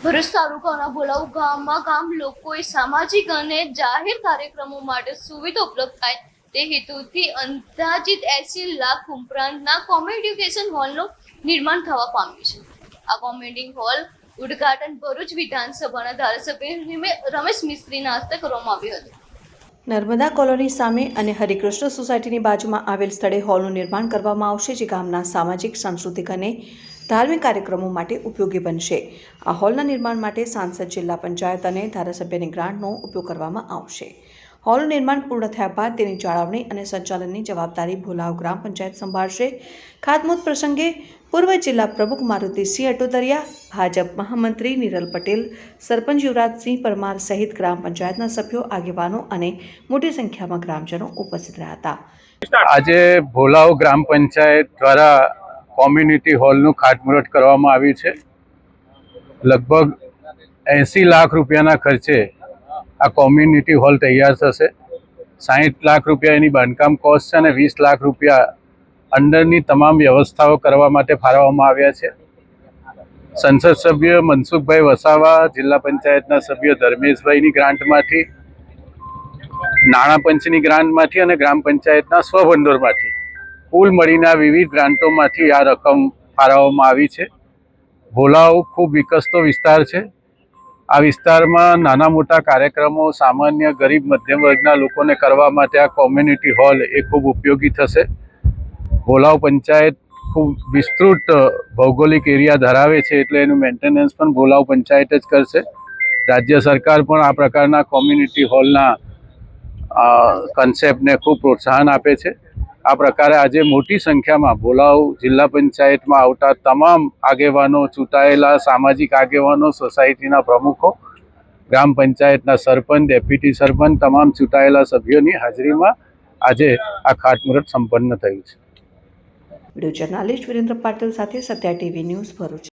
ભરૂચ તાલુકાના ભોલાવ ગામમાં ગામ લોકોએ સામાજિક અને જાહેર કાર્યક્રમો માટે સુવિધા ઉપલબ્ધ થાય તે હેતુથી અંદાજિત 80 લાખ ઉપરાંતના કોમ્યુનિકેશન હોલનું નિર્માણ થવા પામ્યું છે. આ કોમ્યુનિટી હોલ ઉદ્ઘાટન ભરૂચ વિધાનસભાના ધારાસભ્ય રમેશ મિસ્ત્રીના હસ્તે કરવામાં આવ્યું હતું. નર્મદા કોલોની સામે અને હરિકૃષ્ણ સોસાયટીની બાજુમાં આવેલ સ્થળે હોલનું નિર્માણ કરવામાં આવશે, જે ગામના સામાજિક, સાંસ્કૃતિક અને ધાર્મિક કાર્યક્રમો માટે ઉપયોગી બનશે. આ હોલના નિર્માણ માટે સાંસદ, જિલ્લા પંચાયત અને ધારાસભ્યની ગ્રાન્ટનો ઉપયોગ કરવામાં આવશે. હોલનું નિર્માણ પૂર્ણ થયા બાદ તેની જાળવણી અને સંચાલનની જવાબદારી ભોલાવ ગ્રામ પંચાયત સંભાળશે. ખાતમુહૂર્ત પ્રસંગે પૂર્વ જિલ્લા પ્રમુખ મારુતિસિંહ અટોદરિયા, ભાજપ મહામંત્રી નિરલ પટેલ, સરપંચ યુવરાજસિંહ પરમાર સહિત ગ્રામ પંચાયતના સભ્યો, આગેવાનો અને મોટી સંખ્યામાં ગ્રામજનો ઉપસ્થિત રહ્યા હતા. આજે ભોલાવ ગ્રામ પંચાયત દ્વારા કોમ્યુનિટી હોલનું ખાતમુહૂર્ત કરવામાં આવ્યું છે. લગભગ 80 લાખ રૂપિયાના ખર્ચે આ કોમ્યુનિટી હોલ તૈયાર થશે. 60 લાખ રૂપિયા એની બાંધકામ કોસ્ટ છે અને 20 લાખ રૂપિયા અંદરની તમામ વ્યવસ્થાઓ કરવા માટે ફાળવવામાં આવ્યા છે. સંસદ સભ્ય મનસુખભાઈ વસાવા, જિલ્લા પંચાયતના સભ્ય ધર્મેશભાઈની ગ્રાન્ટમાંથી, નાણાં પંચની ગ્રાન્ટમાંથી અને ગ્રામ પંચાયતના સ્વભંડોળમાંથી કુલ મળીને વિવિધ ગ્રાન્ટોમાંથી આ રકમ ફાળવવામાં આવી છે. ભોલાવ ખૂબ વિકસતો વિસ્તાર છે. આ વિસ્તારમાં નાના મોટા કાર્યક્રમો સામાન્ય ગરીબ મધ્યમ વર્ગના લોકોને કરવા માટે આ કોમ્યુનિટી હોલ એ ખૂબ ઉપયોગી થશે. ભોલાવ પંચાયત ખૂબ વિસ્તૃત ભૌગોલિક એરિયા ધરાવે છે, એટલે એનું મેન્ટેનન્સ પણ ભોલાવ પંચાયત જ કરશે. રાજ્ય સરકાર પણ આ પ્રકારના કોમ્યુનિટી હોલના કન્સેપ્ટને ખૂબ પ્રોત્સાહન આપે છે. આ પ્રકારે આજે મોટી સંખ્યામાં ભોલાવ જિલ્લા પંચાયતમાં આવતા તમામ આગેવાનો, ચૂંટાયેલા સામાજિક આગેવાનો, સોસાયટીના પ્રમુખો, ગ્રામ પંચાયતના સરપંચ, ડેપ્યુટી સરપંચ, તમામ ચૂંટાયેલા સભ્યોની હાજરીમાં આજે આ ખાતમુહૂર્ત સંપન્ન થયું છે. વિડીયો જર્નાલિસ્ટ વિરેન્દ્ર પાટીલ સાથે સત્યા ટીવી ન્યૂઝ ભરૂચ.